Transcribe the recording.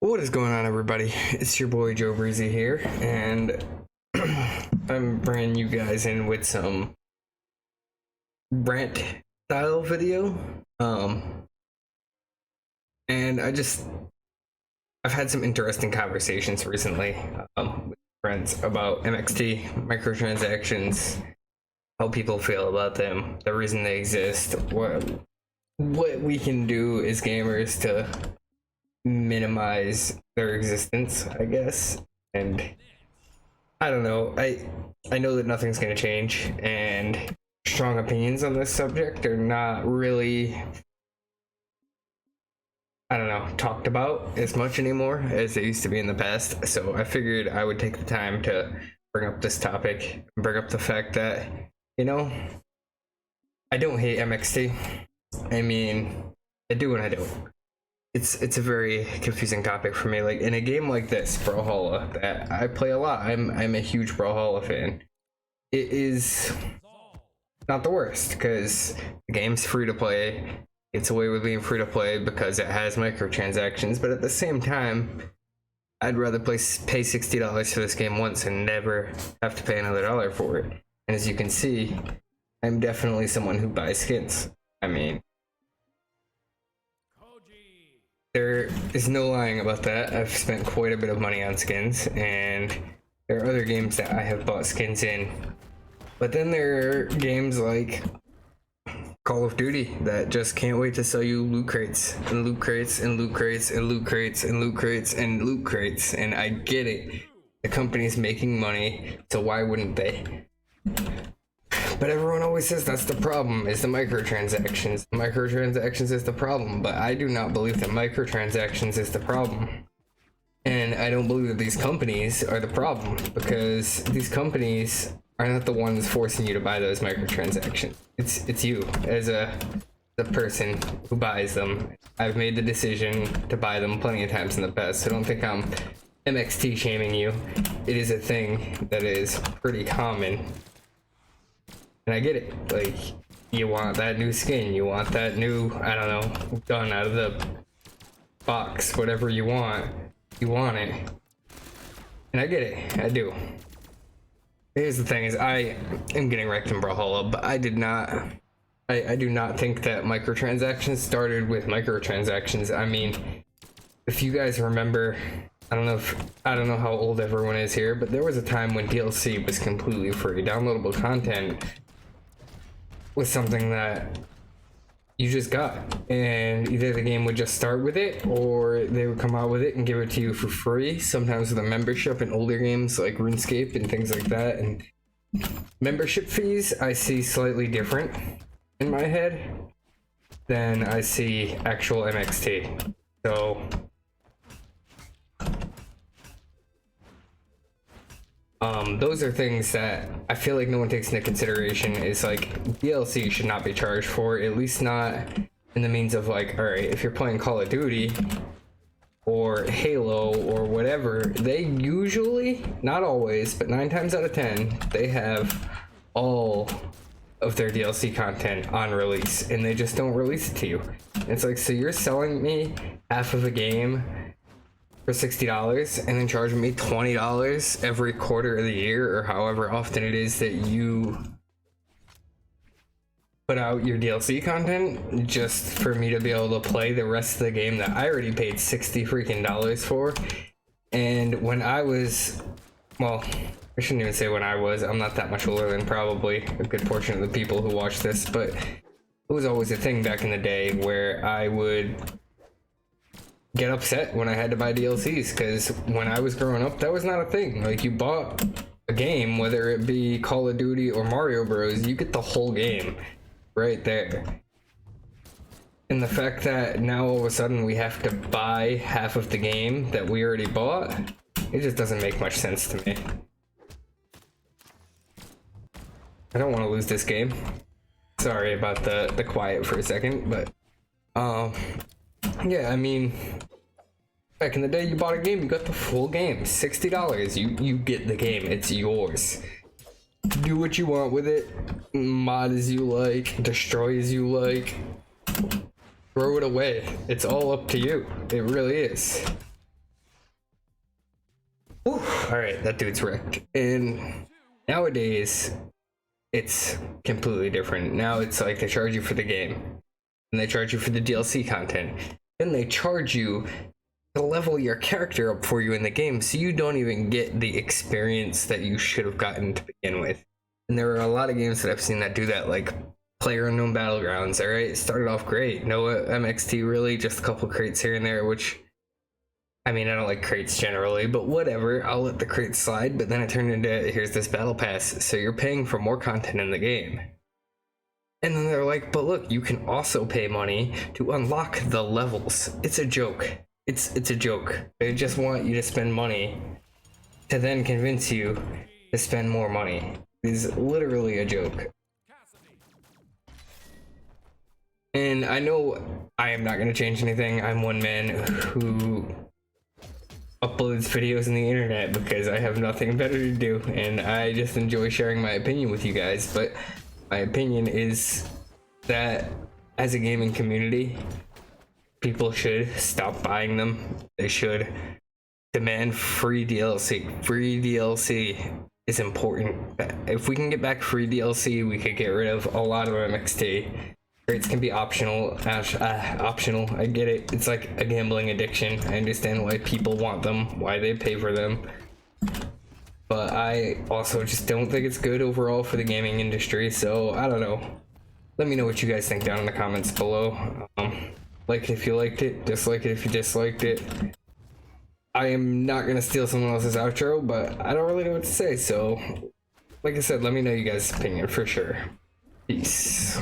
What is going on, everybody? It's your boy Joe Breezy here, and I'm bringing you guys in with some rant style video. And I've had some interesting conversations recently with friends about MXT, microtransactions, how people feel about them, the reason they exist, what we can do as gamers to minimize their existence, I guess. And I don't know, I know that nothing's going to change, and strong opinions on this subject are not really, I don't know, talked about as much anymore as they used to be in the past. So I figured I would take the time to bring up this topic, bring up the fact that, I don't hate MXT. I mean, I do and I don't. It's a very confusing topic for me. Like in a game like this, Brawlhalla, that I play a lot. I'm a huge Brawlhalla fan. It is not the worst because the game's free to play. It's away with being free to play because it has microtransactions. But at the same time, I'd rather pay $60 for this game once and never have to pay another dollar for it. And as you can see, I'm definitely someone who buys skins. I mean, there is no lying about that. I've spent quite a bit of money on skins, and there are other games that I have bought skins in. But then there are games like Call of Duty that just can't wait to sell you loot crates and loot crates and loot crates and loot crates and loot crates and loot crates. And I get it. The company's making money, so why wouldn't they? But everyone always says that's the problem, is the microtransactions. Microtransactions is the problem, but I do not believe that microtransactions is the problem. And I don't believe that these companies are the problem, because these companies are not the ones forcing you to buy those microtransactions. It's you, as a person who buys them. I've made the decision to buy them plenty of times in the past, so don't think I'm MXT shaming you. It is a thing that is pretty common. And I get it, like, you want that new skin, you want that new, I don't know, gun out of the box, whatever you want it. And I get it, I do. Here's the thing is, I am getting wrecked in Brawlhalla, but I do not think that microtransactions started with microtransactions. I mean, if you guys remember, I don't know how old everyone is here, but there was a time when DLC was completely free. Downloadable content was something that you just got, and either the game would just start with it or they would come out with it and give it to you for free, sometimes with a membership in older games like RuneScape and things like that. And membership fees I see slightly different in my head than I see actual MXT. So those are things that I feel like no one takes into consideration. Is like DLC should not be charged for, at least not in the means of like, all right, if you're playing Call of Duty or Halo or whatever, they usually, not always, but 9 times out of 10, they have all of their DLC content on release, and they just don't release it to you. And it's like, so you're selling me half of a game for $60 and then charging me $20 every quarter of the year, or however often it is that you put out your DLC content, just for me to be able to play the rest of the game that I already paid $60 freaking dollars for. And when I was, well, I shouldn't even say when I was, I'm not that much older than probably a good portion of the people who watch this, but it was always a thing back in the day where I would get upset when I had to buy DLCs, because when I was growing up, that was not a thing. Like, you bought a game, whether it be Call of Duty or Mario Bros, you get the whole game right there. And the fact that now all of a sudden we have to buy half of the game that we already bought, it just doesn't make much sense to me. I don't want to lose this game. Sorry about the quiet for a second, but yeah, I mean, back in the day, you bought a game, you got the full game, $60. You get the game, it's yours. Do what you want with it, mod as you like, destroy as you like, throw it away. It's all up to you. It really is. all right, that dude's wrecked. And nowadays, it's completely different. Now it's like they charge you for the game, and they charge you for the DLC content. Then they charge you to level your character up for you in the game, so you don't even get the experience that you should have gotten to begin with. And there are a lot of games that I've seen that do that, like PlayerUnknown Battlegrounds. All right, it started off great, no MXT really, just a couple crates here and there, which, I mean, I don't like crates generally, but whatever, I'll let the crates slide. But then it turned into, here's this battle pass, so you're paying for more content in the game. And then they're like, but look, you can also pay money to unlock the levels. It's a joke. It's a joke. They just want you to spend money to then convince you to spend more money. It is literally a joke. And I know I am not going to change anything. I'm one man who uploads videos on the internet because I have nothing better to do, and I just enjoy sharing my opinion with you guys. But my opinion is that as a gaming community, people should stop buying them. They should demand free DLC. Free DLC is important. If we can get back free DLC, we could get rid of a lot of MXT. Crates can be optional. Optional. I get it. It's like a gambling addiction. I understand why people want them, why they pay for them. But I also just don't think it's good overall for the gaming industry. So I don't know. Let me know what you guys think down in the comments below. Like it if you liked it. Dislike it if you disliked it. I am not gonna steal someone else's outro, but I don't really know what to say. So, like I said, let me know you guys' opinion for sure. Peace.